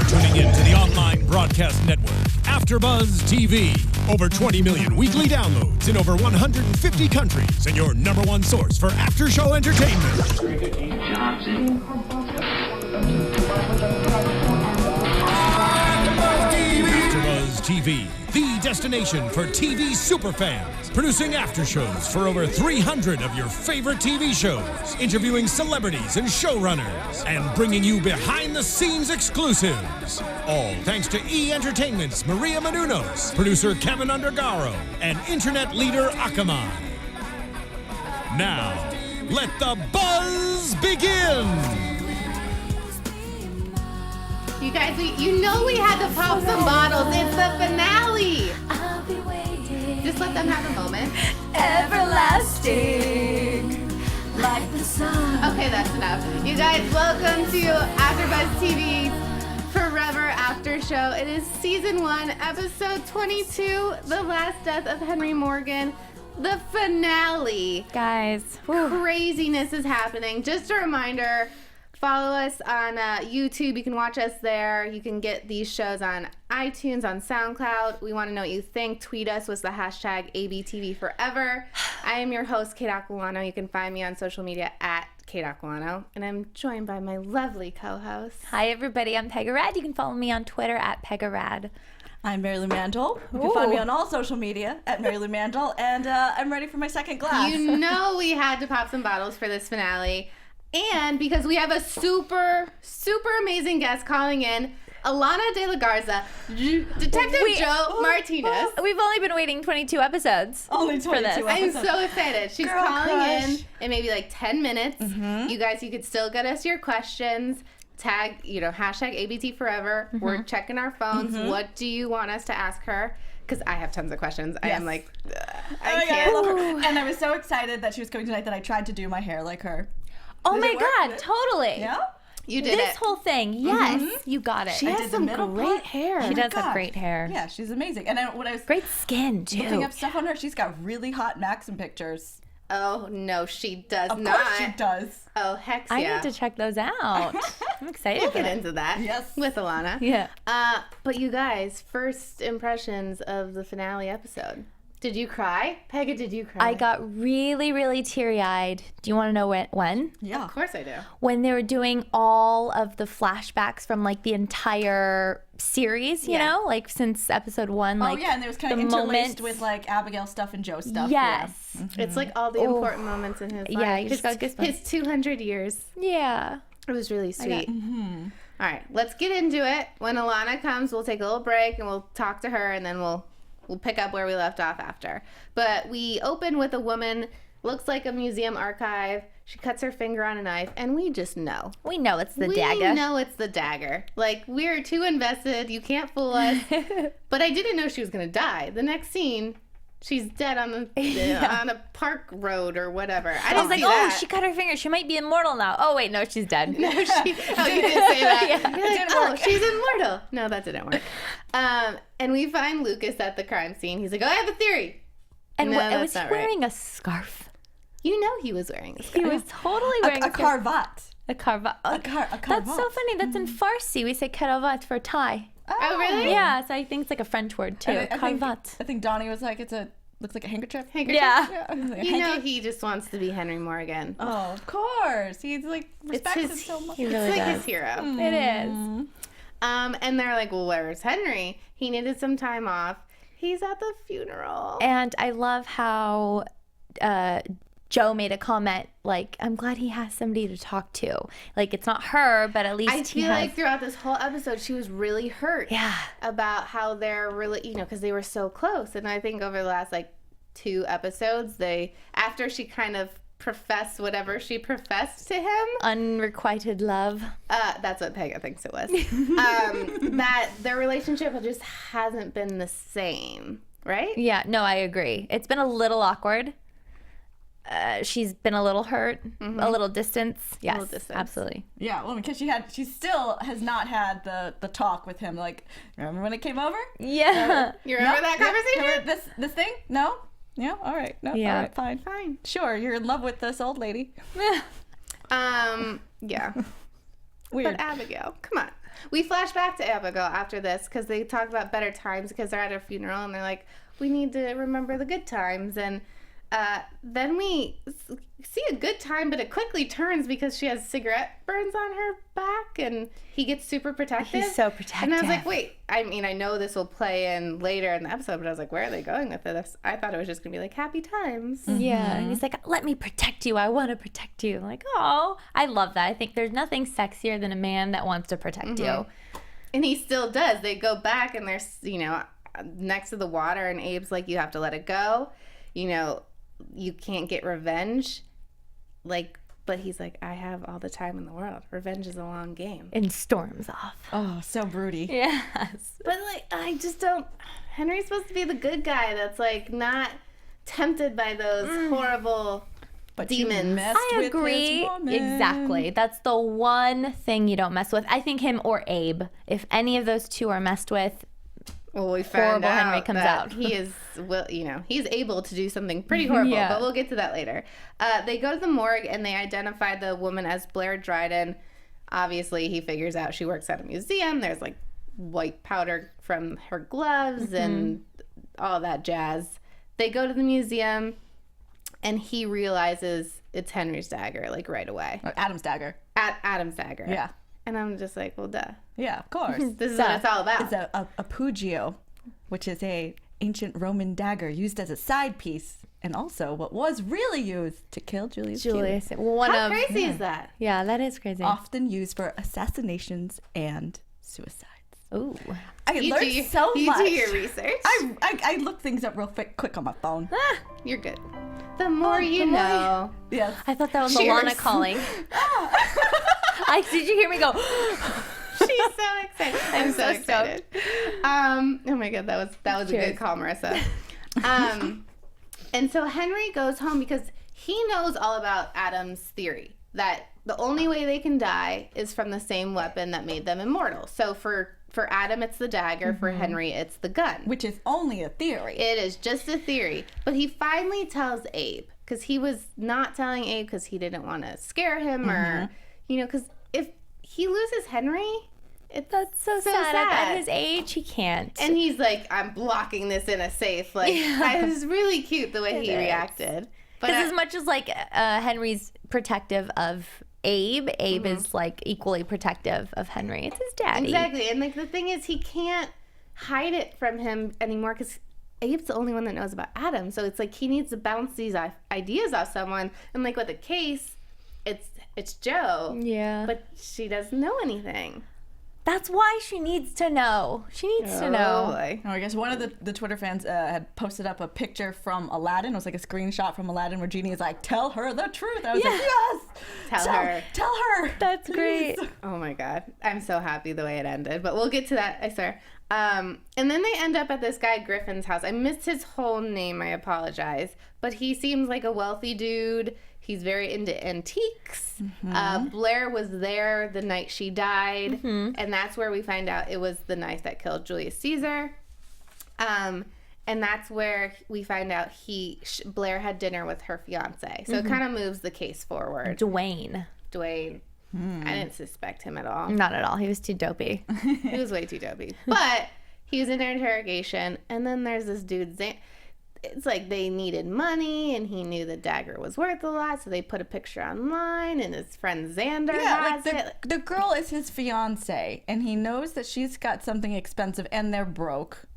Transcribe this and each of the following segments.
tuning in to the online broadcast network, AFTERBUZZ TV. Over 20 million weekly downloads in over 150 countries, and your number one source for after-show entertainment. AFTERBUZZ TV, the destination for TV superfans. Producing aftershows for over 300 of your favorite TV shows. Interviewing celebrities and showrunners. And bringing you behind-the-scenes exclusives. All thanks to E! Entertainment's Maria Menounos, producer Kevin Undergaro, and internet leader Akamai. Now, let the buzz begin! You guys, you know we had to pop some bottles. It's the finale. Just let them have a moment. Everlasting, like the sun. Okay, that's enough. You guys, welcome to AfterBuzz TV's Forever After Show. It is season 1, episode 22, The Last Death of Henry Morgan. The finale. Guys, craziness is happening. Just a reminder, follow us on YouTube. You can watch us there. You can get these shows on iTunes, on SoundCloud. We want to know what you think. Tweet us with the hashtag ABTVForever. I am your host, Kate Aquillano. You can find me on social media at Kate Aquillano. And I'm joined by my lovely co-host. hi everybody, I'm Pegah Rad. You can follow me on Twitter at Pegah Rad. I'm Marielou Mandl. You can find me on all social media at Marielou Mandl. And I'm ready for my second glass. You know we had to pop some bottles for this finale. And because we have a super, super amazing guest calling in, Alana De La Garza, Detective Jo Martinez. We've only been waiting 22 episodes. Only 22 for this. episodes. I'm so excited. She's Girl calling crush. in maybe like 10 minutes. You guys, you could still get us your questions. Tag, hashtag ABT Forever. We're checking our phones. What do you want us to ask her? Because I have tons of questions. I Yes. am like, I can't. love her. And I was so excited that she was coming tonight that I tried to do my hair like her. Oh Did my it work? God, totally. Yeah? You did This it. whole thing, yes, you got it. She I has did the some middle great part. hair. She Oh my does have God. great hair. Yeah, she's amazing. And when I was Great skin, looking too. up stuff on her, she's got really hot Maxim pictures. Oh, no, she does Of not. course she does. Oh, heck I yeah. need to check those out. I'm excited We'll for get that. into that. Yes. With Alana. Yeah. But you guys, first impressions of the finale episode. Did you cry? Pegah, did you cry? I got really, really teary-eyed. Do you want to know when? Yeah. Of course I do. When they were doing all of the flashbacks from like the entire series, you know, like since episode 1. Oh, Like, yeah, and there was kind of the interlaced moments. with like Abigail stuff and Joe stuff. Yes. It's like all the important moments in his life. Yeah, you just got goosebumps. His 200 years. Yeah. It was really sweet. All right, let's get into it. When Alana comes, we'll take a little break and we'll talk to her, and then we'll pick up where we left off after. But we open with a woman, looks like a museum archive. She cuts her finger on a knife, and we just know. We know it's the We Dagger. know it's the Dagger. Like, we're too invested. You can't fool us. But I didn't know she was going to die. The next scene, she's dead on the on a park road or whatever. I I didn't was like, see oh, that. she cut her finger. She might be immortal now. Oh, wait, no, she's dead. No, oh, you did say that. Yeah. You're like, didn't oh, work. she's immortal. No, that didn't work. And we find Lucas at the crime scene. He's like, oh, I have a theory. And No, was that's he not right. wearing a scarf? You know he was wearing a scarf. He was totally wearing A a scarf. cravat. A cravat. A cravat. That's so funny. That's in Farsi. We say cravat for tie. Oh, really? Yeah, so I think it's like a French word too. I think, Cravat. I think Donnie was like, looks like a handkerchief. Handkerchief? Yeah. Yeah. You know he just wants to be Henry Morgan. Oh, of course. He's like respects him his- so much. He really It's like does. his hero. It is. And they're like, well, where's Henry? He needed some time off. He's at the funeral. And I love how Joe made a comment like, I'm glad he has somebody to talk to. Like, it's not her, but at least I he feel has... like throughout this whole episode, she was really hurt. Yeah. About how they're really, because they were so close. And I think over the last, 2 episodes, after she kind of professed whatever she professed to him. Unrequited love. That's what Pegah thinks it was. That their relationship just hasn't been the same, right? Yeah, no, I agree. It's been a little awkward. She's been a little hurt, a little distance. Yes, little distance. absolutely. Yeah, well, because she still has not had the talk with him. Like, remember when it came over? Yeah. You remember No? that Yeah, conversation? remember this thing? No? Yeah, all right. No, Yeah. all right, fine. Fine. Sure, you're in love with this old lady. Yeah. Weird. But Abigail, come on. We flash back to Abigail after this because they talk about better times because they're at her funeral and they're like, we need to remember the good times. And then we see a good time, but it quickly turns because she has cigarette burns on her back and he gets super protective. He's so protective. And I was like, wait, I mean, I know this will play in later in the episode, but I was like, where are they going with this? I thought it was just going to be like happy times. Yeah. And he's like, let me protect you. I want to protect you. I'm like, oh, I love that. I think there's nothing sexier than a man that wants to protect you. And he still does. They go back and they're, you know, next to the water and Abe's like, you have to let it go. You know, you can't get revenge. Like, but he's like, I have all the time in the world. Revenge is a long game. And storms off. Oh, so broody. Yes. But like, I just don't. Henry's supposed to be the good guy that's like not tempted by those horrible demons. I agree. Exactly. That's the one thing you don't mess with. I think him or Abe. If any of those two are messed with, well, we found horrible out Henry comes that out. he is, well, you know, he's able to do something pretty horrible, Yeah. but we'll get to that later. They go to the morgue and they identify the woman as Blair Dryden. Obviously, he figures out she works at a museum. There's like white powder from her gloves and all that jazz. They go to the museum and he realizes it's Henry's dagger, like right away. Adam's dagger. Adam's dagger. Yeah. And I'm just like, well, duh. Yeah, of course. This is what it's all about. It's a Pugio, which is a ancient Roman dagger used as a side piece, and also what was really used to kill Julius Caesar. How crazy is that? Yeah, that is crazy. Often used for assassinations and suicides. Ooh. I learned so much. You do your research. I look things up real quick on my phone. You're good. The more you know. Yes. I thought that was Cheers. Alana calling. Did you hear me go? She's so excited. I'm so excited. Oh my god, that was a good call, Marissa. And so Henry goes home because he knows all about Adam's theory that the only way they can die is from the same weapon that made them immortal. So for Adam, it's the dagger. For Henry, it's the gun. Which is only a theory. It is just a theory. But he finally tells Abe because he was not telling Abe because he didn't want to scare him or, you know, because if he loses Henry, That's so sad. At his age, he can't. And he's like, I'm blocking this in a safe. Like, it was really cute the way he reacted. Because as much as like Henry's protective of Abe is like equally protective of Henry. It's his daddy. Exactly. And like the thing is, he can't hide it from him anymore because Abe's the only one that knows about Adam. So it's like he needs to bounce these ideas off someone. And like with the case, it's Jo. Yeah. But she doesn't know anything. That's why she needs to know. She needs to know. Boy. Oh, I guess one of the Twitter fans had posted up a picture from Aladdin. It was like a screenshot from Aladdin where Genie is like, tell her the truth. I was like, yes! Tell her. That's great. Oh my god. I'm so happy the way it ended. But we'll get to that, I swear. And then they end up at this guy Griffin's house. I missed his whole name. I apologize. But he seems like a wealthy dude. He's very into antiques. Blair was there the night she died. And that's where we find out it was the knife that killed Julius Caesar. And that's where we find out Blair had dinner with her fiance. So it kind of moves the case forward. Dwayne. I didn't suspect him at all. Not at all. He was too dopey. He was way too dopey. But he was in their interrogation. And then there's this dude, it's like they needed money and he knew the dagger was worth a lot, so they put a picture online and his friend Xander has it. The girl is his fiance and he knows that she's got something expensive and they're broke.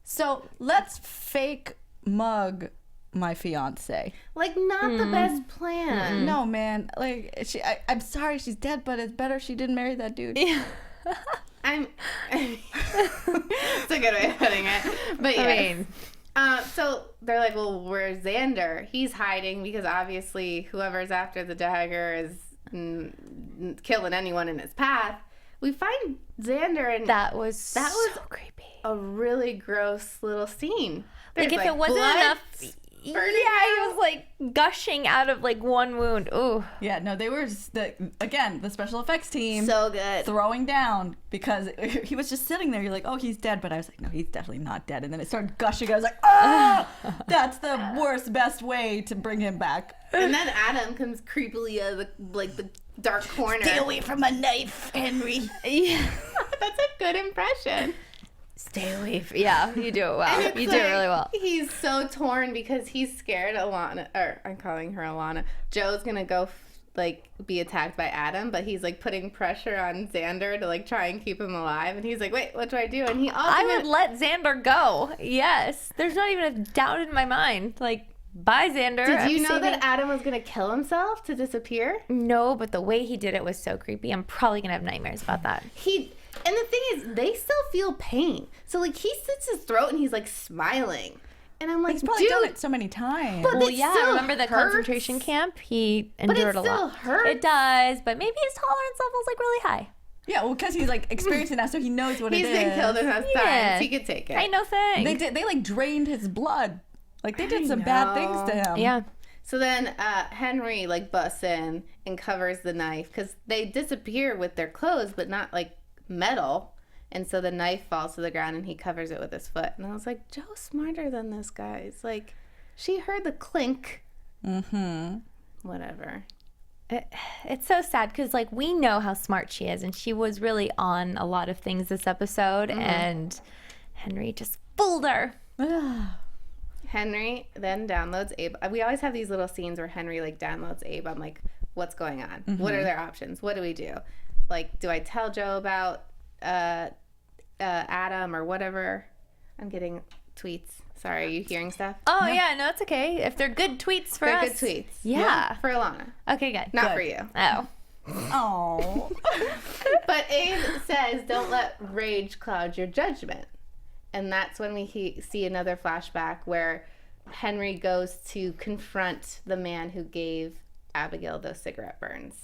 So let's fake mug my fiance. Like, not the best plan. No, man. Like, I'm sorry she's dead, but it's better she didn't marry that dude. Yeah. It's a good way of putting it. But yeah. So they're like, well, where's Xander? He's hiding because obviously whoever's after the dagger is killing anyone in his path. We find Xander and That was so creepy. a really gross little scene. Like There's, if it wasn't blood enough. Yeah, spurting he out. was like gushing out of like one wound. Ooh. Yeah, no, they were the special effects team So good. throwing down because he was just sitting there. You're like, oh, he's dead, but I was like, no, he's definitely not dead. And then it started gushing. I was like, oh, that's the best way to bring him back. And then Adam comes creepily out of the dark corner. Stay away from my knife, Henry. Yeah. That's a good impression. Stay away. Yeah, you do it well. You do it really well. He's so torn because he's scared Alana, or I'm calling her Alana. Joe's gonna go be attacked by Adam, but he's like putting pressure on Xander to like try and keep him alive. And he's like, wait, what do I do? And I would let Xander go. Yes, there's not even a doubt in my mind. Like, bye, Xander. Did you know that Adam was gonna kill himself to disappear? No, but the way he did it was so creepy. I'm probably gonna have nightmares about that. And the thing is, they still feel pain. So like he slits his throat and he's like smiling. And I'm like, he's probably dude, done it so many times. But Well, it yeah, still remember the hurts. concentration camp? He endured a lot. But it still hurts. It does, but maybe his tolerance level's like really high. Yeah, well, because he's like experienced it now, so he knows what it is. He's been killed enough times. He could take it. Ain't no thing. They like drained his blood. Like they did some bad things to him. Yeah. So then Henry like busts in and covers the knife because they disappear with their clothes, but not like metal. And so the knife falls to the ground and he covers it with his foot. And I was like, Joe's smarter than this guy. It's like, she heard the clink. Mm-hmm. Whatever. It's so sad because, like, we know how smart she is, and she was really on a lot of things this episode, and Henry just fooled her. Henry then downloads Abe. We always have these little scenes where Henry, like, downloads Abe. I'm like, what's going on? What are their options? What do we do? Like, do I tell Joe about Adam or whatever? I'm getting tweets. Sorry, are you hearing stuff? Oh, yeah, no, it's okay. If they're good tweets for They're us. good tweets. Yeah. For Alana. Okay, good. Not for you. Oh. Oh. But Abe says, don't let rage cloud your judgment. And that's when we see another flashback where Henry goes to confront the man who gave Abigail those cigarette burns.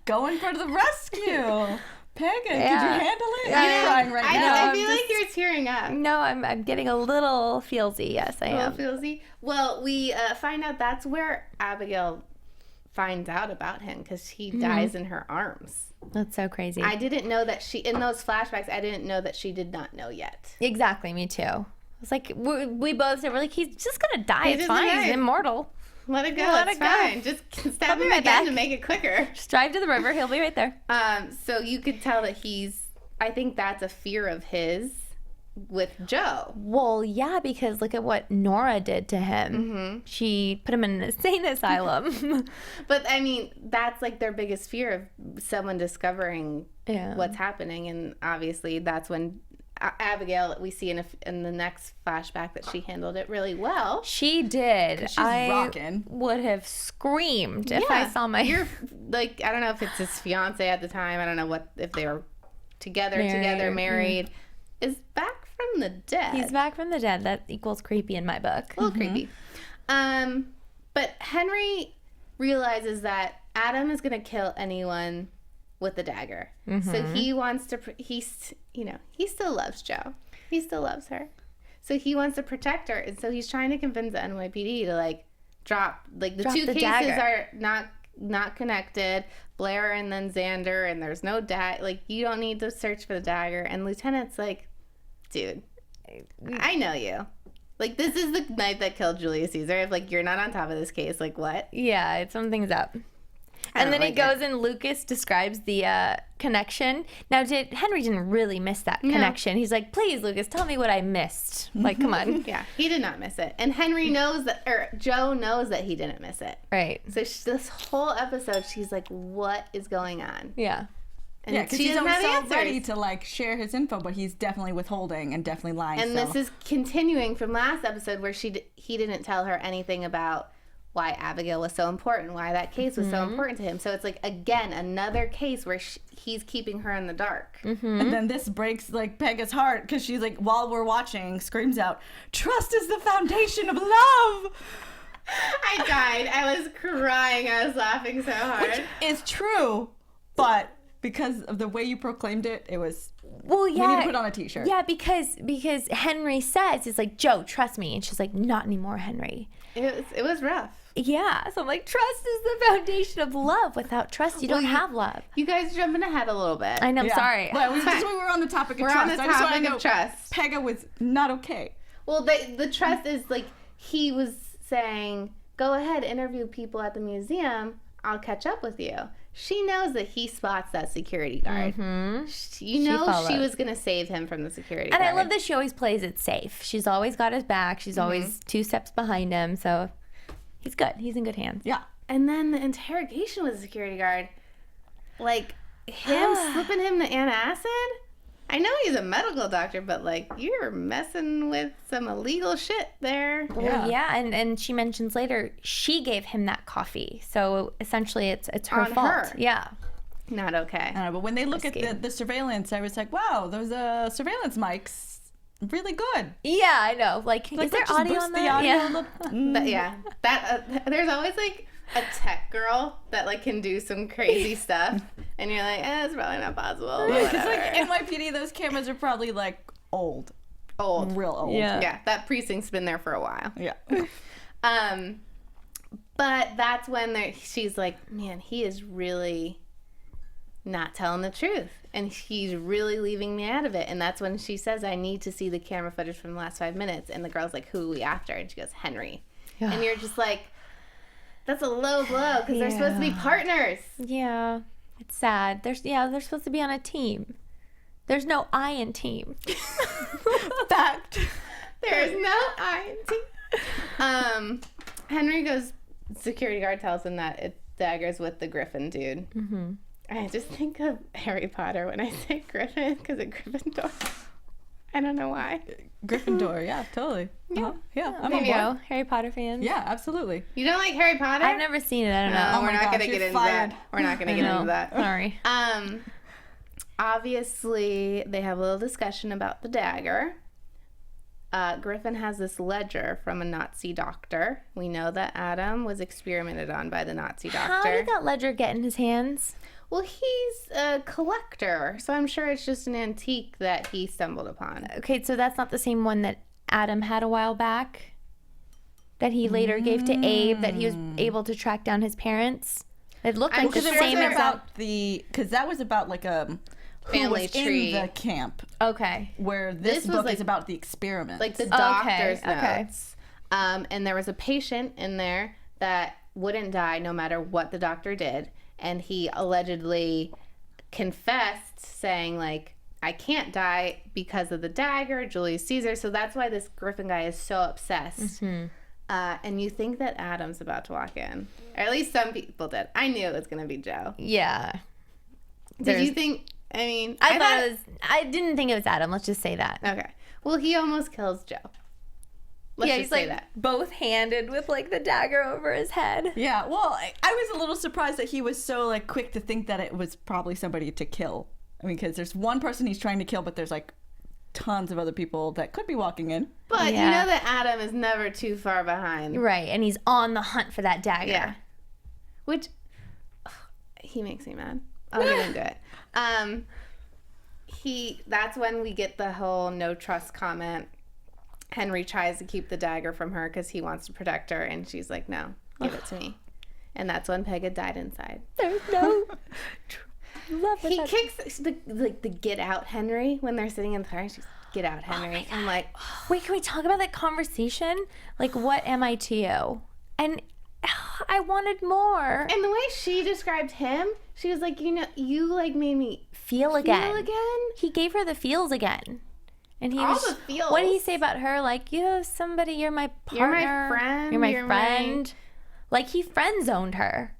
Going for the rescue. Pegah, could you Yeah. handle it? I'm crying right now. I feel like you're tearing up. No, I'm getting a little feelsy. Yes, I am. Feelsy. Well, we find out that's where Abigail finds out about him because he dies in her arms. That's so crazy. I didn't know that in those flashbacks, I didn't know that she did not know yet. Exactly, me too. I was like, we both said, we're like, he's just gonna die. It's fine. die. He's immortal. Let it go. Let it's it go. fine. Just stab be him right again back. to make it quicker. Just drive to the river. He'll be right there. So you could tell that I think that's a fear of his with Joe. Well, yeah, because look at what Nora did to him. Mm-hmm. She put him in an insane asylum. But I mean, that's like their biggest fear of someone discovering Yeah. what's happening. And obviously that's when Abigail, we see in the next flashback that she handled it really well. She did. She's I rocking. would have screamed if I saw my... You're like, I don't know if it's his fiance at the time. I don't know if they were together, married. Is back from the dead. He's back from the dead. That equals creepy in my book. A little creepy. But Henry realizes that Adam is going to kill anyone with the dagger. So he wants to, he still loves Joe. He still loves her. So he wants to protect her. And so he's trying to convince the NYPD to like drop the two the cases dagger. are not connected. Blair and then Xander, and there's no like you don't need to search for the dagger. And Lieutenant's like, dude, I know you. Like, this is the night that killed Julius Caesar. If, like, you're not on top of this case, like, what? Yeah, something's up. And then he goes and Lucas describes the connection. Now, Henry didn't really miss that connection. He's like, please, Lucas, tell me what I missed. Like, come on. Yeah, he did not miss it. And Henry knows that, or Joe knows that he didn't miss it. Right. So this whole episode, she's like, what is going on? Yeah. And Yeah, because she he's doesn't have so answers. ready to like share his info, but he's definitely withholding and definitely lying. And this is continuing from last episode where he didn't tell her anything about why Abigail was so important, why that case was so important to him. So it's like, again, another case where he's keeping her in the dark. And then this breaks like Pegah's heart because she's like, while we're watching, screams out, "Trust is the foundation of love." I died. I was crying. I was laughing so hard. Which is true, but because of the way you proclaimed it, it was. Well, yeah. We need to put on a t-shirt. Yeah, because Henry says, it's like, Joe, trust me. And she's like, not anymore, Henry. It was rough. Yeah. So I'm like, trust is the foundation of love. Without trust, you don't have love. You guys jumping ahead a little bit. I know, I'm Yeah. sorry. But we were on the topic of We're trust. on the I just wanna topic know of trust. Pegah was not okay. Well, the trust is like, he was saying, go ahead, interview people at the museum. I'll catch up with you. she knows that he spots that security guard. You know she was going to save him from the security guard. And I love that she always plays it safe. She's always got his back. She's always 2 steps behind him. So he's good. He's in good hands. Yeah. And then the interrogation with the security guard, like him slipping him the antacid. I know he's a medical doctor, but like you're messing with some illegal shit there. Well, yeah, and she mentions later she gave him that coffee, so essentially it's her On fault. her. Yeah, Not okay. I don't know, but when they look at the surveillance, I was like, wow, those surveillance mics, really good. yeah, I know. Like is there just audio boost on the that? audio Yeah. a little- But yeah, that there's always like a tech girl that like can do some crazy stuff, and you're like, it's probably not possible. Yeah, because Whatever. like NYPD, those cameras are probably like old, real old. Yeah. That precinct's been there for a while. Yeah. But that's when she's like, man, he is really not telling the truth, and he's really leaving me out of it. And that's when she says, I need to see the camera footage from the last 5 minutes. And the girl's like, who are we after? And she goes, Henry. And you're just like, that's a low blow because they're supposed to be partners. Yeah, it's sad. They're supposed to be on a team. There's no I in team. Fact. There's no I in team. Henry goes, security guard tells him that Dagger's with the Griffin dude. I just think of Harry Potter when I say Griffin because of Gryffindor. I don't know why. Gryffindor, yeah, totally. Yeah, I'm There on you board. go, Harry Potter fans. Yeah, absolutely. You don't like Harry Potter? I've never seen it. I don't know. No, Oh we're my not gosh, gonna you're get into fired. that. We're not gonna get into that. Sorry. Obviously, they have a little discussion about the dagger. Griffin has this ledger from a Nazi doctor. We know that Adam was experimented on by the Nazi doctor. How did that ledger get in his hands? Well, he's a collector, so I'm sure it's just an antique that he stumbled upon. Okay, so that's not the same one that Adam had a while back that he later gave to Abe, that he was able to track down his parents. It looked like the sure same they're exact. because that was about like who Family was tree. in the camp, Okay. where This this was book like- is about the experiment. Like the doctor's okay. notes. And there was a patient in there that wouldn't die no matter what the doctor did. And he allegedly confessed saying, like, I can't die because of the dagger, Julius Caesar. So that's why this Griffin guy is so obsessed. And you think that Adam's about to walk in. Or at least some people did. I knew it was going to be Joe. Yeah. Did you think, I mean. I thought it was. I didn't think it was Adam. Let's just say that. Okay. Well, he almost kills Joe. Let's just he's say like that. both handed with like the dagger over his head. yeah, well, I was a little surprised that he was so like quick to think that it was probably somebody to kill. I mean, because there's one person he's trying to kill, but there's like tons of other people that could be walking in. But you Yeah. know that Adam is never too far behind. Right, and he's on the hunt for that dagger. Yeah. Which, he makes me mad. I'll get into it. That's when we get the whole no trust comment. Henry tries to keep the dagger from her because he wants to protect her, and she's like, no, give it to me. And that's when Pegah died inside. There's no love with He that. kicks the get out Henry when they're sitting in the car. She's get out Henry. I'm like, Wait, can we talk about that conversation? Like, what am I to you? And I wanted more. and the way she described him, she was like, you like made me Feel again. feel again. He gave her the feels again. And he All was, the feels. what did he say about her? Like, you have somebody, you're my partner. You're my friend, You're my you're friend. Like, he friend zoned her.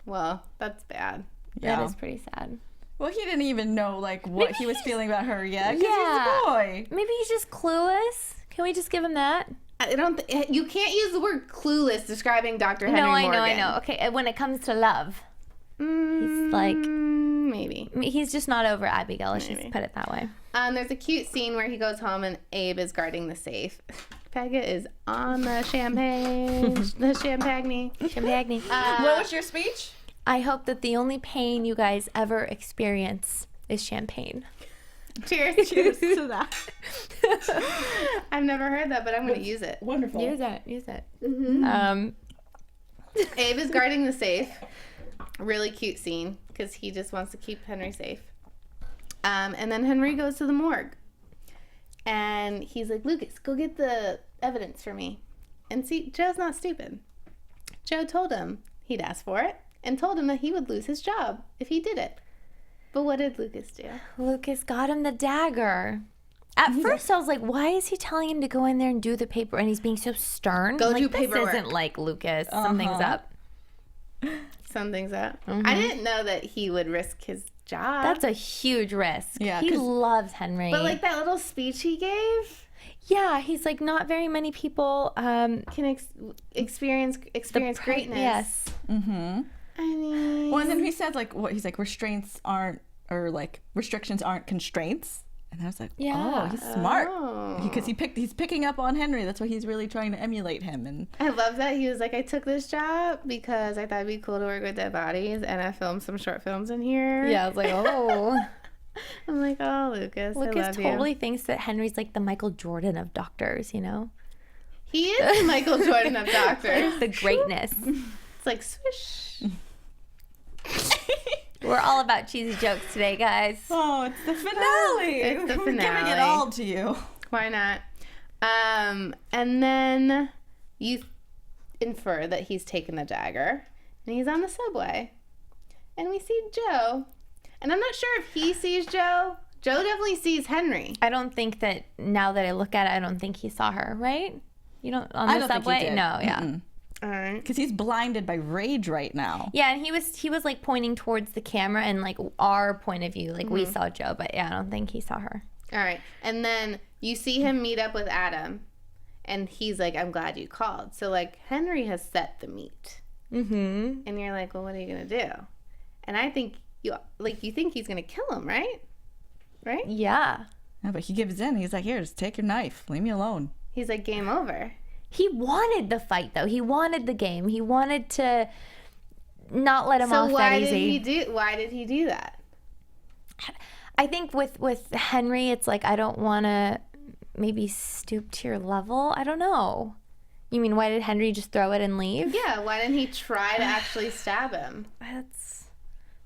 Well, that's bad. Yeah. That is pretty sad. Well, he didn't even know like what he was feeling about her yet. 'Cause Yeah. he's a boy. Maybe he's just clueless. Can we just give him that? I don't. You can't use the word clueless describing Dr. Henry No, I Morgan. know. Okay, when it comes to love, he's like, Maybe. he's just not over Abigail. Let's Maybe. just put it that way. There's a cute scene where he goes home and Abe is guarding the safe. Pegah is on the champagne, the champagne. Champagne. What was your speech? I hope that the only pain you guys ever experience is champagne. Cheers. Cheers to that. I've never heard that, but I'm going to use it. Wonderful. Use it. Abe is guarding the safe. Really cute scene because he just wants to keep Henry safe. And then Henry goes to the morgue. And he's like, Lucas, go get the evidence for me. And see, Joe's not stupid. Joe told him he'd ask for it. and told him that he would lose his job if he did it. But what did Lucas do? Lucas got him the dagger. At first, I was like, why is he telling him to go in there and do the paper? And he's being so stern. Go like, do this paperwork. isn't like Lucas. Something's up. Something's up. I didn't know that he would risk his job. That's a huge risk. Yeah, he loves Henry. But like that little speech he gave yeah, he's like, not very many people can experience greatness. Yes. I mean, Well, and then he said like, what he's like, restraints aren't, or like restrictions aren't constraints. And I was like, Yeah. oh, he's smart. Oh. Because he's picking up on Henry. That's why he's really trying to emulate him. And I love that he was like, I took this job because I thought it'd be cool to work with dead bodies, and I filmed some short films in here. Yeah, I was like, oh. I'm like, oh, Lucas, I Lucas love totally you. thinks that Henry's like the Michael Jordan of doctors, you know? He is the Michael Jordan of doctors. The greatness. It's like swish. We're all about cheesy jokes today, guys. oh, it's the finale. It's the We're giving finale. it all to you. Why not? And then you infer that he's taken the dagger, and he's on the subway, and we see Joe. And I'm not sure if he sees Joe. Joe definitely sees Henry. I don't think that, now that I look at it, I don't think he saw her, right? You don't, on I the don't think he subway? did. No, yeah. All right. Because he's blinded by rage right now. Yeah, and he was like pointing towards the camera and like our point of view, like we saw Joe, but yeah, I don't think he saw her. All right. And then you see him meet up with Adam, and he's like, I'm glad you called. So, like, Henry has set the meet. Mm-hmm. And you're like, well, what are you going to do? And I think you think he's going to kill him, right? Right? Yeah. Yeah, but he gives in. He's like, here, just take your knife. Leave me alone. He's like, game over. He wanted the fight, though. He wanted the game. He wanted to not let him off that easy. Why did he do that? I think with Henry, it's like, I don't want to maybe stoop to your level. I don't know. You mean, why did Henry just throw it and leave? Yeah, why didn't he try to actually stab him? That's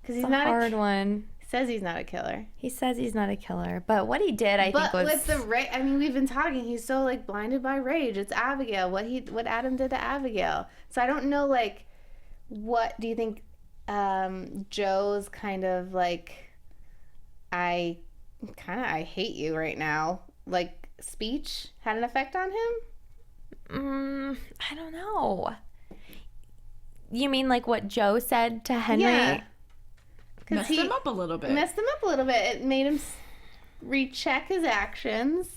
Because he's a not hard one. He says he's not a killer. He says he's not a killer, but what he did, I think, But was with the rage, I mean, we've been talking. He's so like blinded by rage. It's Abigail. What Adam did to Abigail. So I don't know. Like, what do you think? Joe's kind of like, I hate you right now. Like, speech had an effect on him. I don't know. You mean like what Joe said to Henry? Yeah. Messed him up a little bit. Messed him up a little bit. It made him recheck his actions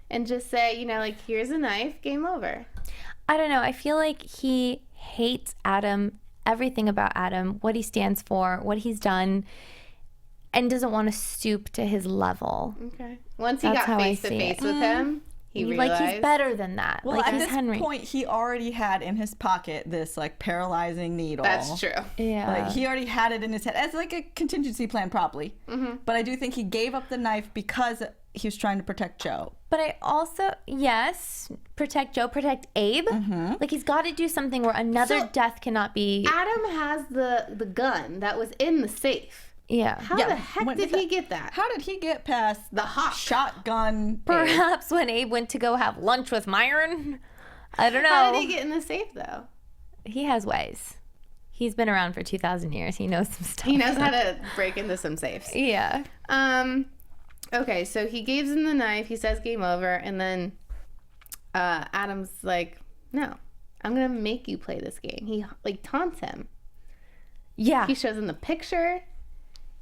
and just say, like, here's a knife, game over. I don't know. I feel like he hates Adam, everything about Adam, what he stands for, what he's done, and doesn't want to stoop to his level. Okay. Once he That's got how I face to see face it. with him, he realized. Like, he's better than that. Well, like, at he's this Henry. point, he already had in his pocket this like paralyzing needle. That's true. Yeah. Like he already had it in his head as like a contingency plan, probably. But I do think he gave up the knife because he was trying to protect Joe. But I also, yes, protect Joe, protect Abe. Like, he's got to do something where another So- death cannot be. Adam has the gun that was in the safe. Yeah. How Yeah, the heck when did did he get that? How did he get past The hawk. shotgun? Perhaps when Abe went to go have lunch with Myron. I don't know. How did he get in the safe, though? He has ways. He's been around for 2,000 years. He knows some stuff. He knows how to break into some safes. Yeah. Okay, so he gives him the knife. He says game over. And then Adam's like, no, I'm going to make you play this game. He, like, taunts him. Yeah. He shows him the picture.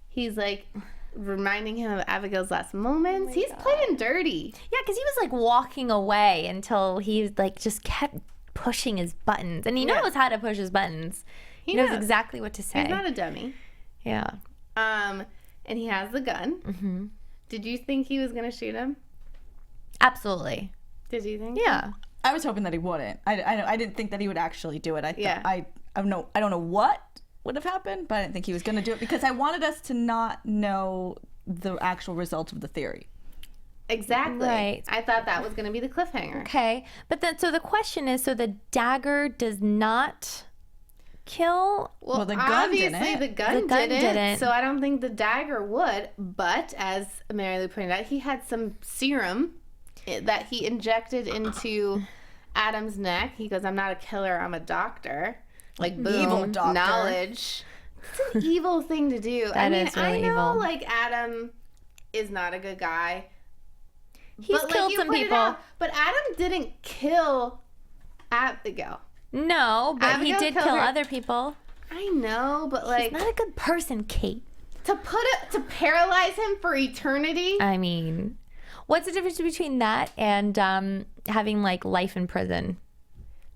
He's like reminding him of Abigail's last moments. He's playing dirty. Yeah, because he was like walking away until he like just kept pushing his buttons. And he knows how to push his buttons. He knows exactly what to say. He's not a dummy. Yeah. And he has the gun. Mm-hmm. Did you think he was going to shoot him? Absolutely. Did you think? Yeah. I was hoping that he wouldn't. I didn't think that he would actually do it. I don't know what would have happened, but I didn't think he was going to do it because I wanted us to not know the actual result of the theory. Exactly. Right. I thought that was going to be the cliffhanger. Okay. But then, so the question is, so the dagger does not kill? Well, the gun obviously didn't. the gun The gun didn't. so I don't think the dagger would. But as Marielou pointed out, he had some serum that he injected into Adam's neck. He goes, I'm not a killer, I'm a doctor. like boom, evil doctor. knowledge. It's an evil thing to do. That is really I know evil. like Adam is not a good guy. He's but, killed you some pointed people. out, but Adam didn't kill Abigail. No, but Abigail he did killed kill her. other people. I know, but like He's not a good person, Kate. to paralyze him for eternity. I mean, what's the difference between that and having like life in prison?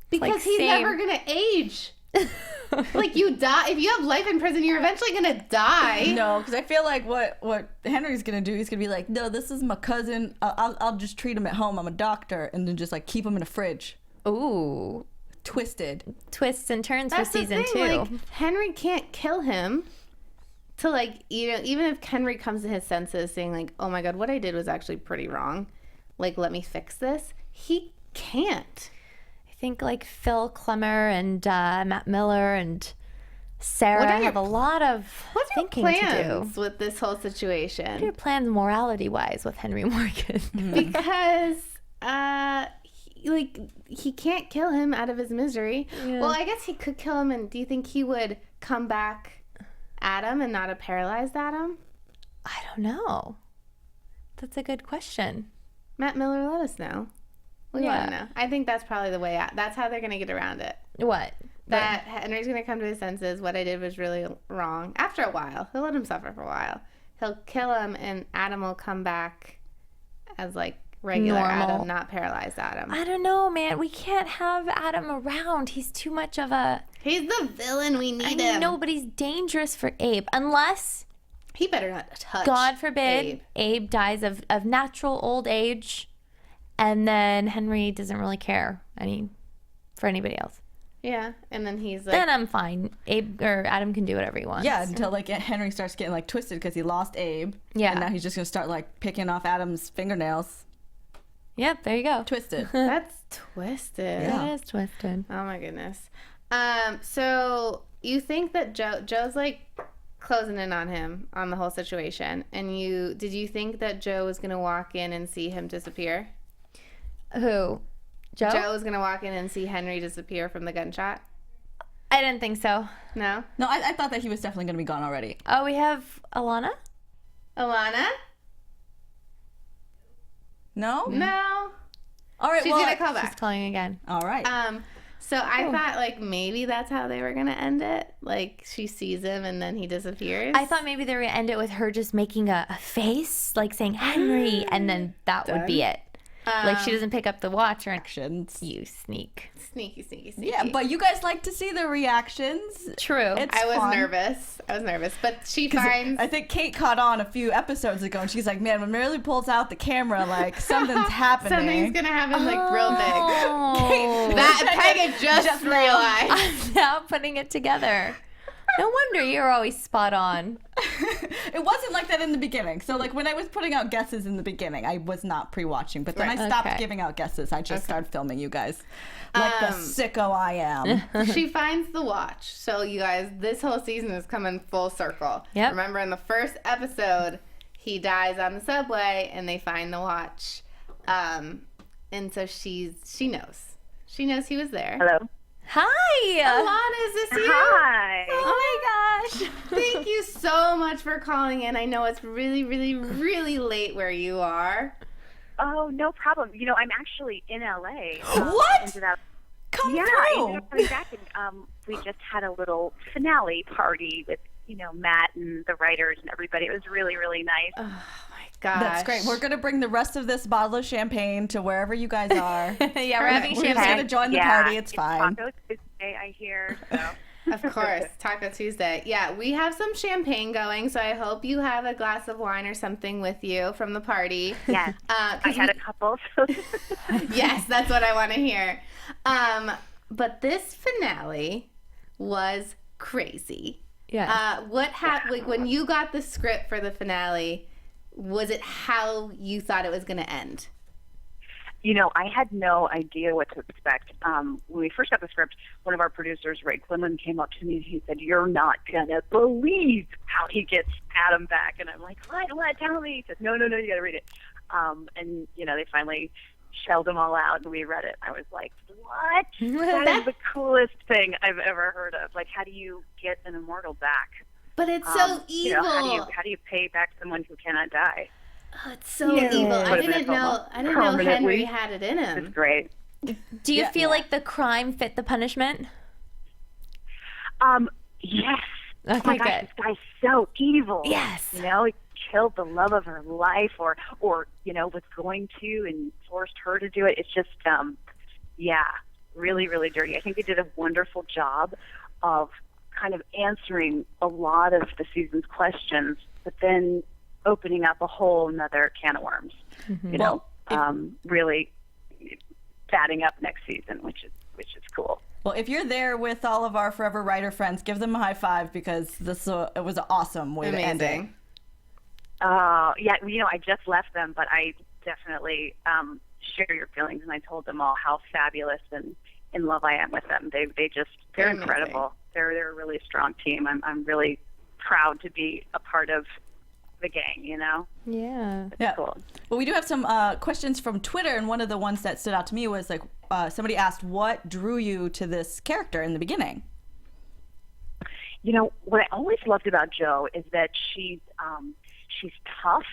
Because like, he's same. never gonna age. Like you die if you have life in prison, you're eventually gonna die. No, because I feel like what Henry's gonna do, he's gonna be like, no, this is my cousin. I'll just treat him at home. I'm a doctor, and then just like keep him in a fridge. Ooh, Twisted. twists and turns That's for the season thing, 2. Like Henry can't kill him. To like, you know, even if Henry comes to his senses, saying like, "Oh my God, what I did was actually pretty wrong. Like, let me fix this." He can't. I think like Phil Klemmer and Matt Miller and Sarah have a lot of What's your thinking to do. plans with this whole What are your situation? plans morality-wise with Henry Morgan? Because, he can't kill him out of his misery. Yeah. Well, I guess he could kill him. And do you think he would come back Adam and not a paralyzed Adam? I don't know. That's a good question. Matt Miller, let us know. We Yeah. want to know. I think that's probably the way out. That's how they're going to get around it. What? That Henry's going to come to his senses. What I did was really wrong. After a while. He'll let him suffer for a while. He'll kill him, and Adam will come back as, like, regular Normal. Adam, not paralyzed Adam. I don't know, man. We can't have Adam around. He's too much of a... He's the villain. We need I him. know, but he's dangerous for Abe. Unless, He better not touch God forbid, Abe dies of natural old age, and then Henry doesn't really care for anybody else. Yeah, and then he's like... Then I'm fine. Abe or Adam can do whatever he wants. Yeah, until like Henry starts getting like twisted because he lost Abe. Yeah. And now he's just gonna start like picking off Adam's fingernails. Yep, there you go. Twisted. That's twisted. Yeah. It is twisted. Oh my goodness. So you think that Joe's like closing in on him on the whole situation, and did you think that Joe was gonna walk in and see him disappear? Who? Joe? Joe was gonna walk in and see Henry disappear from the gunshot? I didn't think so. No? No, I thought that he was definitely gonna be gone already. Oh, we have Alana? Alana? No? No. All right, She's well, gonna call She's back. calling again. all right. So I thought like maybe that's how they were gonna end it. Like she sees him and then he disappears. I thought maybe they were going to end it with her just making a face, like saying Henry, and then that would be it. Like she doesn't pick up the watch or Reactions. you sneak. Sneaky. Yeah, but you guys like to see the reactions. True. It's I was fun. nervous, but she finds. I think Kate caught on a few episodes ago, and she's like, "Man, when Marielou pulls out the camera, like something's happening." Something's gonna happen like real big. Oh. That Pegah just realized. I'm now putting it together. No wonder you're always spot on. It wasn't like that in the beginning. So, like when I was putting out guesses in the beginning, I was not pre-watching. But then I stopped Okay. giving out guesses. I just started filming you guys, like the sicko I am. She finds the watch. So you guys, this whole season is coming full circle. Yep. Remember in the first episode, he dies on the subway and they find the watch. And so she knows. She knows he was there. Hello. Hi. Alana, is this you? Hi. Oh my gosh. Thank you so much for calling in. I know it's really, really, really late where you are. Oh, no problem. You know, I'm actually in LA. What? Ended up, Come yeah, I through. ended up coming back, and we just had a little finale party with, Matt and the writers and everybody. It was really, really nice. Oh my gosh. That's great. We're gonna bring the rest of this bottle of champagne to wherever you guys are. Yeah, we're having We're just champagne. gonna join the party. It's fine. Taco Tuesday, I hear. So. Of course, Taco Tuesday. Yeah, we have some champagne going, so I hope you have a glass of wine or something with you from the party. Yes, I had a couple. So. Yes, that's what I want to hear. But this finale was crazy. Yeah. What happened? Like when you got the script for the finale, was it how you thought it was going to end? I had no idea what to expect. When we first got the script, one of our producers, Ray Quinlan, came up to me and he said, "You're not going to believe how he gets Adam back." And I'm like, What? Tell me. He said, No, you got to read it. And, they finally shelled them all out, and we read it. I was like, what? That is the coolest thing I've ever heard of. Like, how do you get an immortal back? But it's so evil. How do you pay back someone who cannot die? Oh, it's so evil. I didn't know Henry had it in him. It's great. Do you feel like the crime fit the punishment? Yes. Okay, oh my gosh, this guy's so evil. Yes. You know, he killed the love of her life, or you know, was going to and forced her to do it. It's just, really, really dirty. I think they did a wonderful job of kind of answering a lot of the season's questions, but then opening up a whole another can of worms. You know, really batting up next season, which is cool. Well, if you're there with all of our Forever Writer friends, give them a high five, because it was an awesome way to end it. Yeah, you know, I just left them, but I definitely share your feelings, and I told them all how fabulous and in love I am with them. They're incredible. They're a really strong team. I'm really proud to be a part of the gang, you know? Yeah. It's cool. Well, we do have some questions from Twitter, and one of the ones that stood out to me was like, somebody asked, what drew you to this character in the beginning? You know, what I always loved about Jo is that she's tough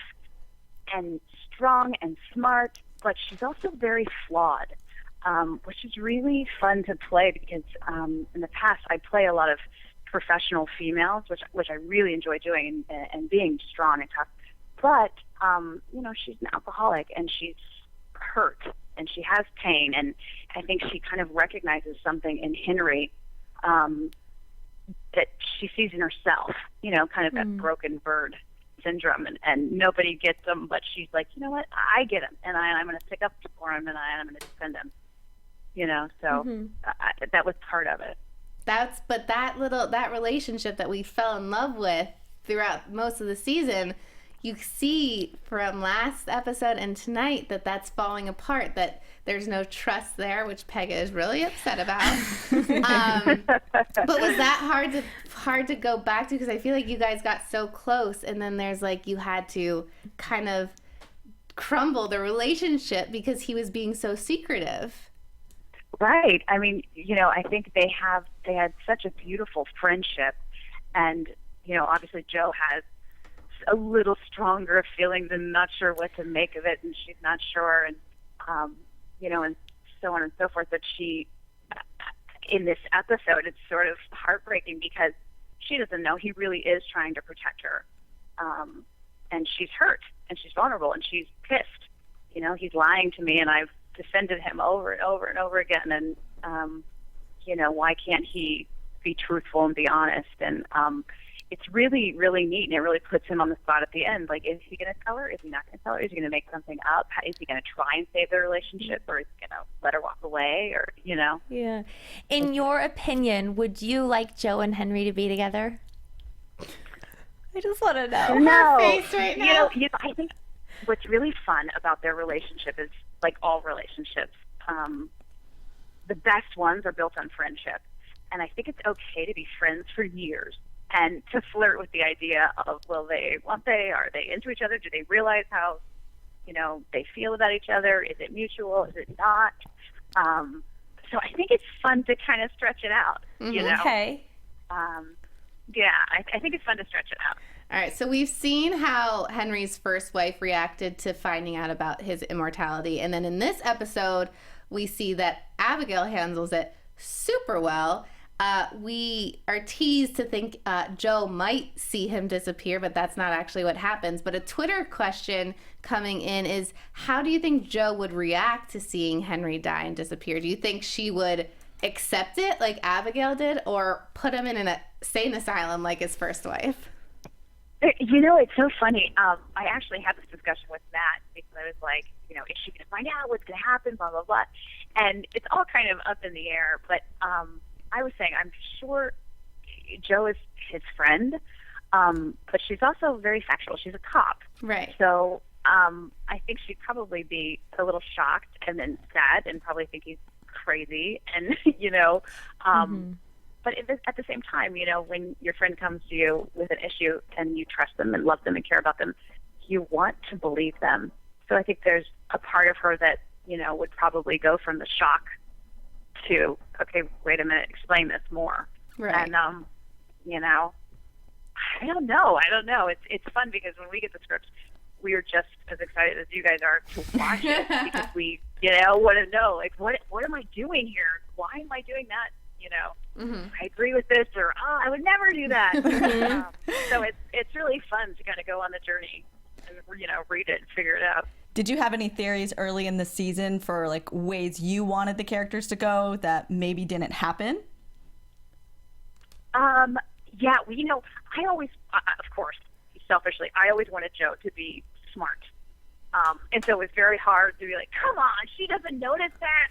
and strong and smart, but she's also very flawed, which is really fun to play, because in the past I play a lot of professional females, which I really enjoy doing, and being strong and tough. But you know, she's an alcoholic, and she's hurt, and she has pain, and I think she kind of recognizes something in Henry that she sees in herself. You know, kind of that broken bird syndrome, and nobody gets them, but she's like, you know what, I get him, and I'm going to stick up for him, and I'm going to defend him. You know, so that was part of it. But that relationship that we fell in love with throughout most of the season, you see from last episode and tonight that's falling apart, that there's no trust there, which Pegah is really upset about. But was that hard to go back to? Because I feel like you guys got so close, and then there's like, you had to kind of crumble the relationship because he was being so secretive. Right. I mean, you know, I think they had such a beautiful friendship, and you know, obviously Jo has a little stronger feelings and not sure what to make of it, and she's not sure, and you know, and so on and so forth. But she, in this episode, it's sort of heartbreaking because she doesn't know he really is trying to protect her, and she's hurt, and she's vulnerable, and she's pissed. You know, he's lying to me, and I've defended him over and over and over again, and you know, why can't he be truthful and be honest? And it's really, really neat, and it really puts him on the spot at the end. Like, is he going to tell her? Is he not going to tell her? Is he going to make something up? Is he going to try and save their relationship, or is he going to let her walk away, or, you know? Yeah. In your opinion, would you like Jo and Henry to be together? I just want to know. No. Her face right now. You know, I think what's really fun about their relationship is, like all relationships, the best ones are built on friendship. And I think it's okay to be friends for years and to flirt with the idea of, are they into each other? Do they realize how, you know, they feel about each other? Is it mutual? Is it not? So I think it's fun to kind of stretch it out, you know? Okay. Yeah, I think it's fun to stretch it out. All right, so we've seen how Henry's first wife reacted to finding out about his immortality. And then in this episode, we see that Abigail handles it super well. We are teased to think Jo might see him disappear, but that's not actually what happens. But a Twitter question coming in is, how do you think Jo would react to seeing Henry die and disappear? Do you think she would accept it like Abigail did, or put him in an insane asylum like his first wife? You know, it's so funny. I actually had this discussion with Matt, because I was like, you know, is she going to find out what's going to happen, blah, blah, blah. And it's all kind of up in the air. But I was saying, I'm sure Jo is his friend, but she's also very factual. She's a cop. Right. So I think she'd probably be a little shocked and then sad and probably think he's crazy. And, you know, but at the same time, you know, when your friend comes to you with an issue and you trust them and love them and care about them, you want to believe them. So I think there's a part of her that would probably go from the shock to, okay, wait a minute, explain this more. Right. And, I don't know. It's fun because when we get the scripts, we are just as excited as you guys are to watch it because we, want to know, like, what am I doing here? Why am I doing that? I agree with this, or, I would never do that. So it's really fun to kind of go on the journey and, read it and figure it out. Did you have any theories early in the season for, like, ways you wanted the characters to go that maybe didn't happen? Yeah, well, I always, of course, selfishly, I always wanted Jo to be smart. And so it was very hard to be like, come on, she doesn't notice that,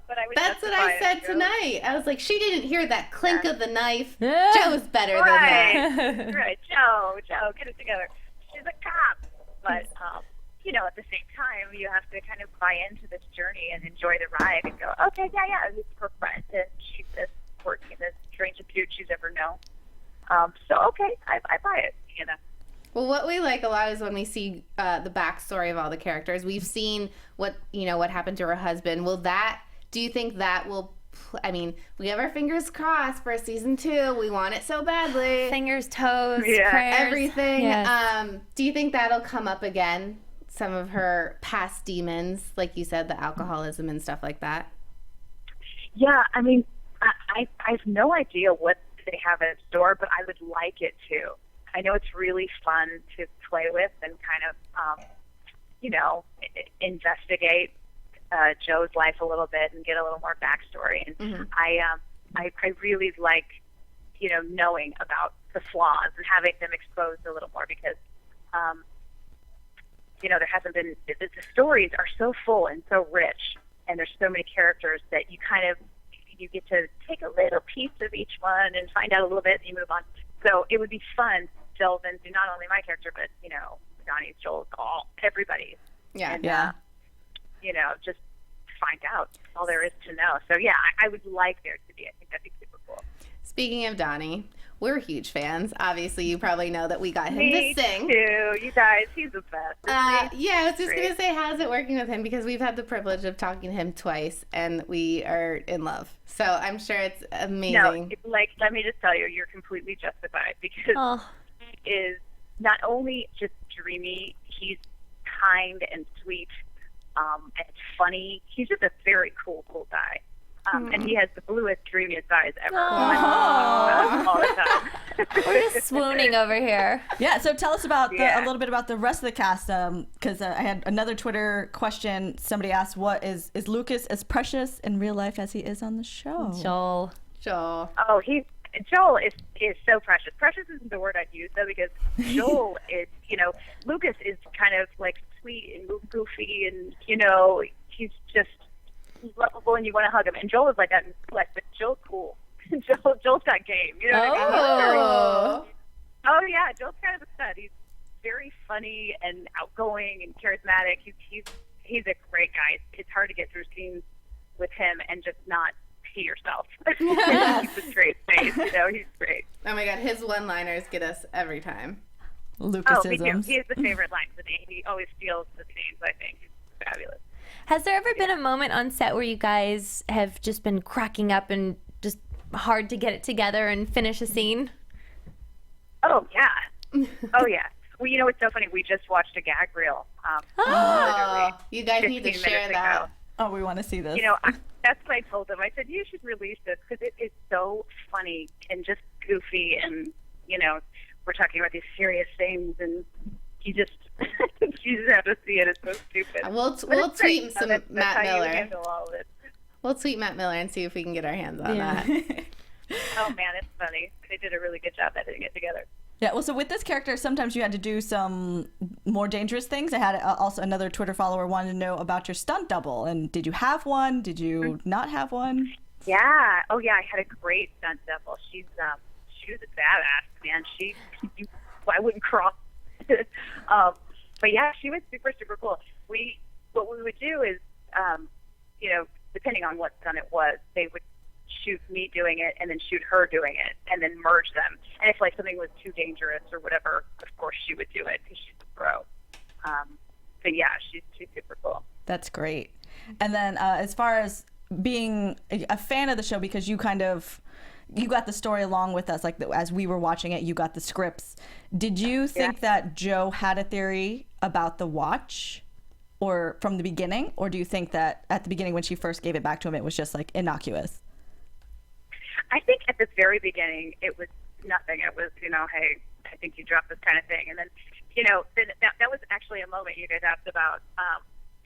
But I would That's what I said tonight. I was like, she didn't hear that clink of the knife. Jo's better than that. Right, Jo, get it together. She's a cop. But, at the same time, you have to kind of buy into this journey and enjoy the ride and go, okay, yeah, this is her friend, and she's this working this strangest dude she's ever known. So, okay, I buy it, Well, what we like a lot is when we see the backstory of all the characters. We've seen what happened to her husband. Do you think that will, we have our fingers crossed for season 2. We want it so badly. Fingers, toes, prayers. Everything. Yes. Do you think that'll come up again? Some of her past demons, like you said, the alcoholism and stuff like that? Yeah, I have no idea what they have in store, but I would like it to. I know it's really fun to play with and kind of, investigate Jo's life a little bit and get a little more backstory. And I really like, knowing about the flaws and having them exposed a little more because, there hasn't been, the stories are so full and so rich, and there's so many characters that you kind of, you get to take a little piece of each one and find out a little bit and you move on. So it would be fun to delve into not only my character, but, Donnie's, Joel's, everybody's. Yeah. And, just find out all there is to know. So, yeah, I would like there to be. I think that'd be super cool. Speaking of Donnie, we're huge fans. Obviously, you probably know that we got him to sing. Me too. You guys, he's the best. Yeah, I was just going to say, how's it working with him? Because we've had the privilege of talking to him twice, and we are in love. So I'm sure it's amazing. No, let me just tell you, you're completely justified because he is not only just dreamy, he's kind and sweet and funny. He's just a very cool guy. And he has the bluest, dreamiest eyes ever. All the time. We're just swooning over here. Yeah, so tell us about a little bit about the rest of the cast, because I had another Twitter question. Somebody asked, is Lucas as precious in real life as he is on the show? Joel. Oh, Joel is so precious. Precious isn't the word I'd use, though, because Joel is, Lucas is kind of like sweet and goofy and, he's just lovable and you want to hug him. And Joel is like that in flesh, but Joel's cool. Joel's got game. You know what I mean? Oh, yeah. Joel's kind of a stud. He's very funny and outgoing and charismatic. He's a great guy. It's hard to get through scenes with him and just not pee yourself. He's a straight face. He's great. Oh, my God. His one-liners get us every time. Lucasisms. Oh, me too. He has the favorite lines of the day. He always steals the scenes, I think. He's fabulous. Has there ever been a moment on set where you guys have just been cracking up and just hard to get it together and finish a scene? Oh, yeah. Well, it's so funny. We just watched a gag reel. You guys need to share that. Ago. Oh, we want to see this. That's what I told them. I said, you should release this because it is so funny and just goofy. And, we're talking about these serious things and you just have to see it. It's so stupid. We'll tweet some Matt Miller. Handle all of it. We'll tweet Matt Miller and see if we can get our hands on that. Oh man, it's funny. They did a really good job editing it together. Yeah, well, so with this character, sometimes you had to do some more dangerous things. I had also another Twitter follower wanted to know about your stunt double. And did you have one? Did you not have one? Yeah. Oh yeah, I had a great stunt double. She was a badass, man. I wouldn't cross. But yeah, she was super, super cool. What we would do is, depending on what stunt it was, they would shoot me doing it and then shoot her doing it and then merge them. And if something was too dangerous or whatever, of course she would do it because she's a pro. But yeah, she's super cool. That's great. And then as far as being a fan of the show, because you got the story along with us, like as we were watching it, you got the scripts. Did you think that Jo had a theory about the watch, or from the beginning, or do you think that at the beginning when she first gave it back to him, it was just like innocuous? I think at the very beginning it was nothing. It was, hey, I think you dropped this kind of thing, and then, then that was actually a moment you guys asked about.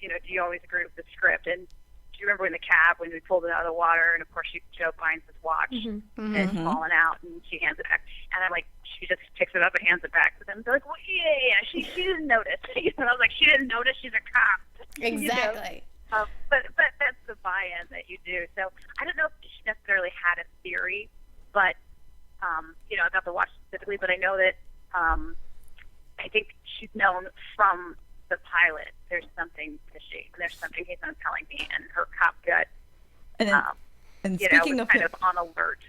Do you always agree with the script? And do you remember in the cab when we pulled it out of the water, and of course Jo finds his watch and it's fallen out, and she hands it back, and I'm like, she just picks it up and hands it back to them. They're like, well, yeah, she didn't notice. And I was like, she didn't notice. She's a cop. Exactly. But that's the buy-in that you do. So I don't know if she necessarily had a theory, but about the watch specifically. But I know that I think she's known from the pilot. There's something fishy. There's something he's not telling me, and her cop gut. And speaking of kind of on alert.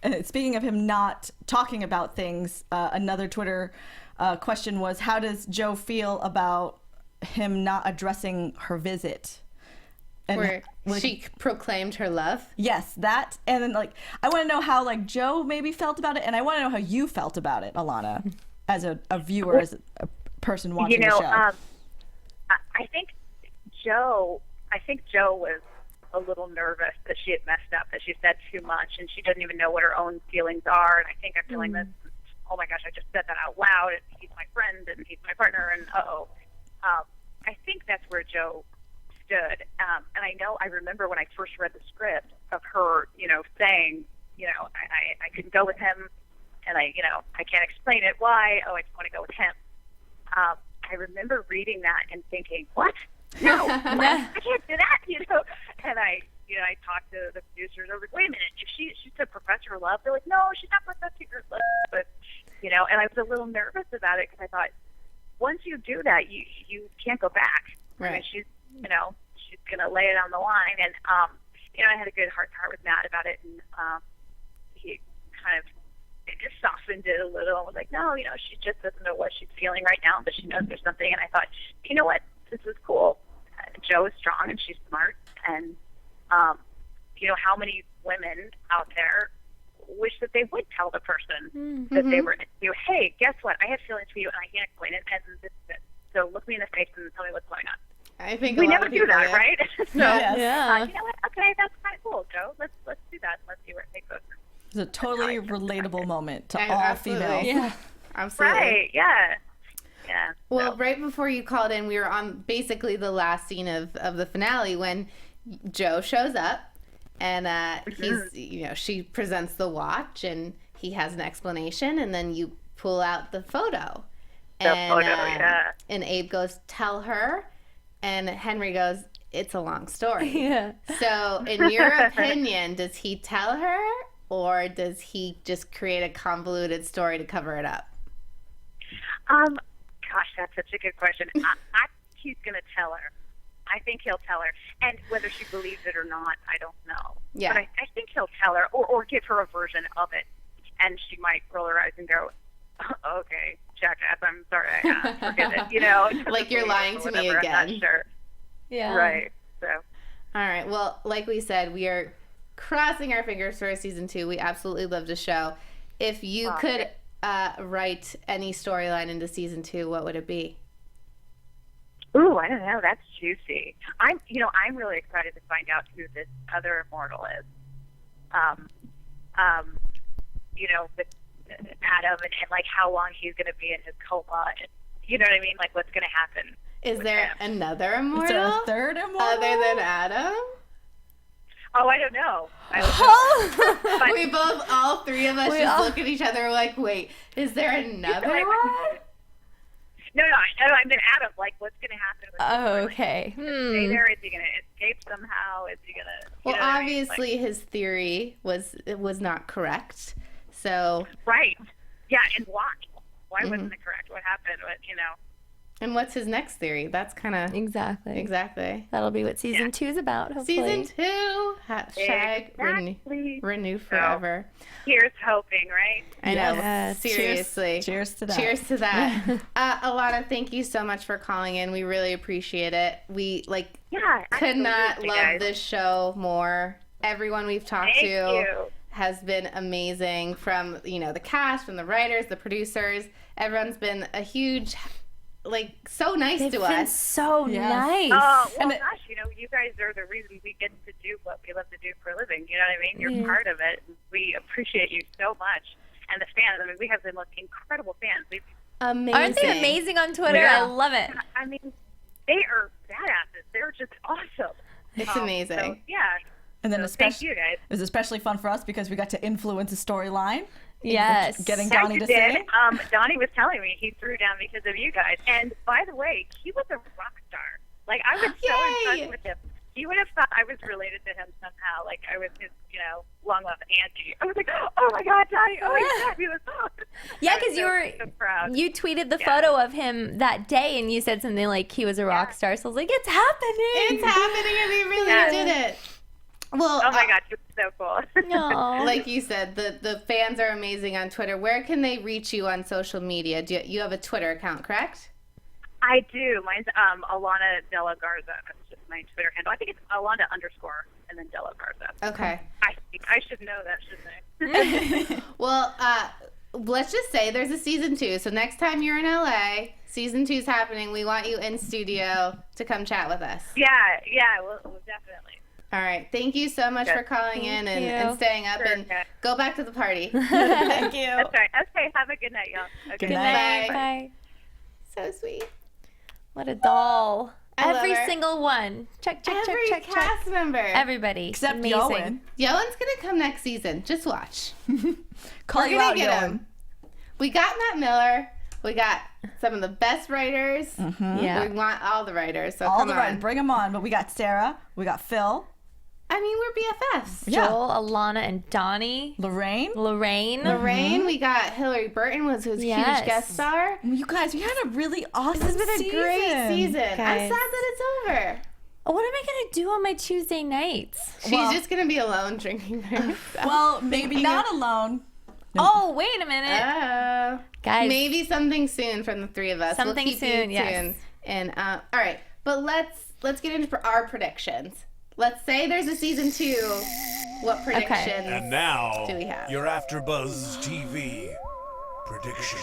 And speaking of him not talking about things, another Twitter question was, how does Jo feel about him not addressing her visit? And where she proclaimed her love? Yes, that. And then, I want to know how, Jo maybe felt about it, and I want to know how you felt about it, Alana, as a viewer, as a person watching the show. I think Jo was a little nervous that she had messed up, that she said too much, and she doesn't even know what her own feelings are. And I think I'm feeling this, oh my gosh, I just said that out loud, and he's my friend, and he's my partner, and I think that's where Jo stood. And I remember when I first read the script of her, saying, I couldn't go with him, and I can't explain it. Why? Oh, I just want to go with him. I remember reading that and thinking, what? No, I can't do that, And I talked to the producers. I was like, wait a minute, if she said Professor Love, they're like, no, she's not Professor Love. But, and I was a little nervous about it because I thought, once you do that, you can't go back. Right. I mean, she's going to lay it on the line. And, I had a good heart-to-heart with Matt about it. And he kind of just softened it a little and was like, no, she just doesn't know what she's feeling right now, but she knows there's something. And I thought, you know what? This is cool. Jo is strong and she's smart. And, how many women out there wish that they would tell the person that they were into, hey, guess what? I have feelings for you and I can't explain it. And this is it. So look me in the face and tell me what's going on. I think we never do that, right? So, yeah. You know what? Okay, that's kind of cool, Jo. Let's do that. Let's see where it takes us. It's a totally relatable moment to all absolutely. females. Yeah, absolutely. Right, yeah. Yeah. Well, right before you called in, we were on basically the last scene of the finale when Jo shows up and she presents the watch and he has an explanation, and then you pull out the photo. And Abe goes, tell her, and Henry goes, it's a long story. Yeah. So in your opinion, does he tell her, or does he just create a convoluted story to cover it up? Gosh, that's such a good question. I think he's going to tell her. I think he'll tell her. And whether she believes it or not, I don't know. Yeah. But I think he'll tell her, or give her a version of it. And she might roll her eyes and go, okay, jackass, I'm sorry, forget it, Like you're lying to me again. I'm not sure. Yeah. Right, so. All right, well, like we said, we are crossing our fingers for season 2. We absolutely love the show. If you could write any storyline into season 2, what would it be? Ooh, I don't know. That's juicy. I'm really excited to find out who this other immortal is. With Adam and like how long he's going to be in his coma. And, you know what I mean? Like what's going to happen? Is there another immortal? Is there a third immortal? Other than Adam? Oh, I don't know. But all three of us look at each other like, wait, is there another one? No, I mean Adam. Like, what's going to happen? With okay. Is he stay there? Is he going to escape somehow? Is he going to? Well, obviously his theory was not correct. So right, yeah, and why? Why wasn't it correct? What happened? And what's his next theory? That's kind of exactly. That'll be what season 2 is about. Hopefully. Season 2. Renew forever. Here's hoping, right? I know. Seriously. Cheers to that. Cheers to that. Alana, thank you so much for calling in. We really appreciate it. We could not love this show more. Everyone we've talked to has been amazing. From the cast, from the writers, the producers. Everyone's been a huge. So nice to us. Been so nice. Oh, well, gosh, you guys are the reason we get to do what we love to do for a living. You know what I mean? You're part of it. We appreciate you so much. And the fans, we have the most incredible fans. Amazing. Aren't they amazing on Twitter? Yeah. I love it. They are badasses. They're just awesome. It's amazing. So, yeah. And then thank you guys. It was especially fun for us because we got to influence the storyline. Yes. Getting Donnie to sing. Donnie was telling me he threw down because of you guys. And by the way, he was a rock star. I was so impressed with him. You would have thought I was related to him somehow. I was his, long-lost auntie. I was like, oh my God, Donnie. Oh my God. He was Yeah, because so proud. You tweeted the photo of him that day and you said something like he was a rock star. So I was like, it's happening. It's happening and he really did it. Well, oh my God, it's so cool. No. Like you said, the fans are amazing on Twitter. Where can they reach you on social media? You have a Twitter account, correct? I do. Mine's Alana De La Garza. That's just my Twitter handle. I think it's Alana _ and then De La Garza. Okay. I should know that, shouldn't I? Well, let's just say there's a season 2. So next time you're in LA, season 2 is happening. We want you in studio to come chat with us. Yeah, we'll definitely. All right. Thank you so much for calling in and staying up and go back to the party. Thank you. That's right. Okay. Have a good night, y'all. Okay. Good night. Bye. So sweet. What a doll. I love Every her. single one. Check. Every cast member. Everybody. Except amazing. Ioan. Yoan's going to come next season. Just watch. Call We're you gonna out, get Ioan. him. We got Matt Miller. We got some of the best writers. Yeah. We want all the writers. So All come the on. writers. Bring them on. But we got Sarah. We got Phil. I mean, we're BFFs. Yeah. Joel, Alana, and Donnie. Lorraine. Lorraine, we got Hillary Burton was his huge guest star. You guys, we had a really awesome This has been a great season. I'm sad Guys. that it's over. Oh, what am I going to do on my Tuesday nights? She's just going to be alone drinking by herself. Well, maybe not alone. Oh, wait a minute. Guys. Maybe something soon from the three of us. Something we'll keep soon, you yes. tuned. And all right, but let's get into our predictions. Let's say there's a season 2. What predictions And now, do we have? your AFTERBUZZ TV predictions.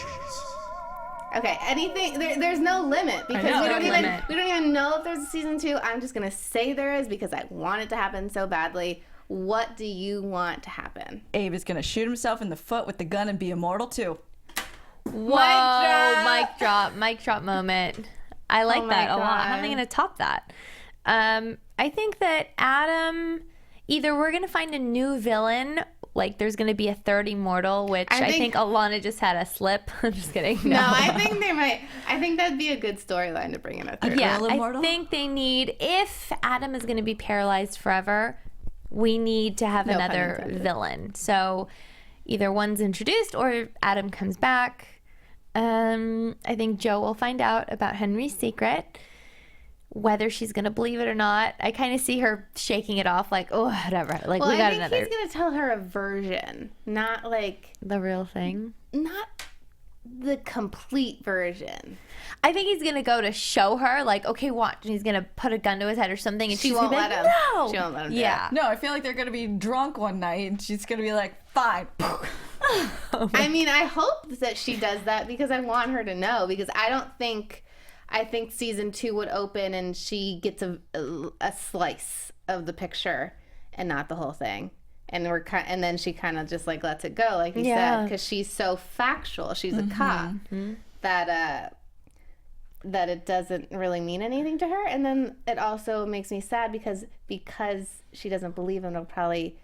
Okay, anything? There's no limit because know, we no don't limit. even know if there's a season 2. I'm just gonna say there is because I want it to happen so badly. What do you want to happen? Abe is going to shoot himself in the foot with the gun and be immortal too. Whoa, mic drop moment. I like Oh that my a lot. How am I God. going to top that? I think that Adam, either we're going to find a new villain, like there's going to be a third immortal, which I think Alana just had a slip. I'm just kidding. No, I think they might. I think that'd be a good storyline to bring in a third. Yeah, real immortal? I think they need, if Adam is going to be paralyzed forever, we need to have No pun another intended. villain. So either one's introduced or Adam comes back. I think Jo will find out about Henry's secret, whether she's going to believe it or not. I kind of see her shaking it off like, oh, whatever. Like, Well, we got I think another. he's gonna tell her a version, not like The real thing. not the complete version. I think he's going to go to show her, like, okay, watch. And he's going to put a gun to his head or something. And She she's won't gonna be let like, him. No. She won't let him do Yeah. No, I feel like they're going to be drunk one night and she's going to be like, fine. I mean, I hope that she does that because I want her to know. Because I think season 2 would open and she gets a slice of the picture and not the whole thing. And and then she kind of just like lets it go, like you said, because she's so factual. She's a cop that it doesn't really mean anything to her. And then it also makes me sad because she doesn't believe him, it'll probably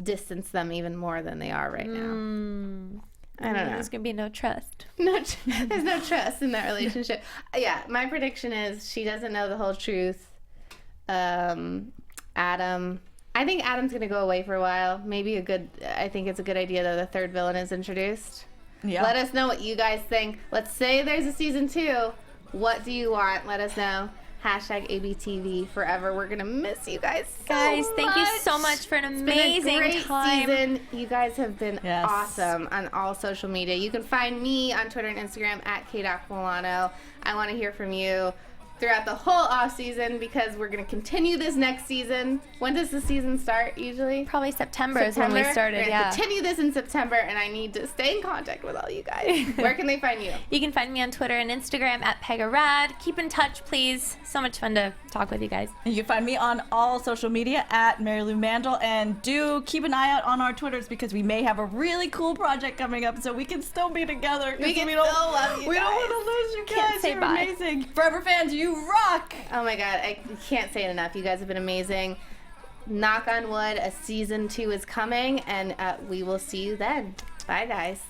distance them even more than they are right now. I don't know. There's going to be no trust. There's no trust in that relationship. Yeah, my prediction is she doesn't know the whole truth. Adam, I think Adam's gonna go away for a while. I think it's a good idea that the third villain is introduced. Yeah. Let us know what you guys think. Let's say there's a season 2. What do you want? Let us know. #ABTV forever. We're gonna miss you guys so thank you much. so much for an It's amazing been a great time. season. You guys have been awesome on all social media. You can find me on Twitter and Instagram at Kate Aquillano. I want to hear from you throughout the whole off season because we're going to continue this next season. When does the season start usually? Probably September is when we started. We're gonna continue this in September, and I need to stay in contact with all you guys. Where can they find you? You can find me on Twitter and Instagram at Pegah Rad. Keep in touch, please. So much fun to talk with you guys. And you can find me on all social media at Marielou Mandl, and do keep an eye out on our Twitters because we may have a really cool project coming up, so we can still be together. We can still love you. We don't want to lose you guys. Can't say You're bye. amazing. Forever fans, you rock. Oh my God, I can't say it enough. You guys have been amazing. Knock on wood, a season 2 is coming, and we will see you then. Bye, guys.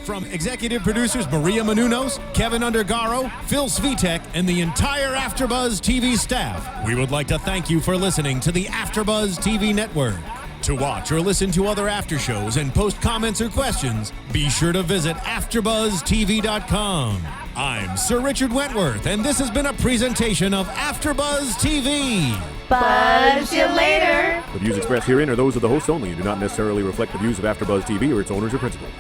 From executive producers Maria Menounos, Kevin Undergaro, Phil Svitek, and the entire AfterBuzz TV staff, we would like to thank you for listening to the AfterBuzz TV network. To watch or listen to other after shows and post comments or questions, be sure to visit AfterBuzzTV.com. I'm Sir Richard Wentworth, and this has been a presentation of AfterBuzz TV. Buzz you later. The views expressed herein are those of the hosts only and do not necessarily reflect the views of AfterBuzz TV or its owners or principals.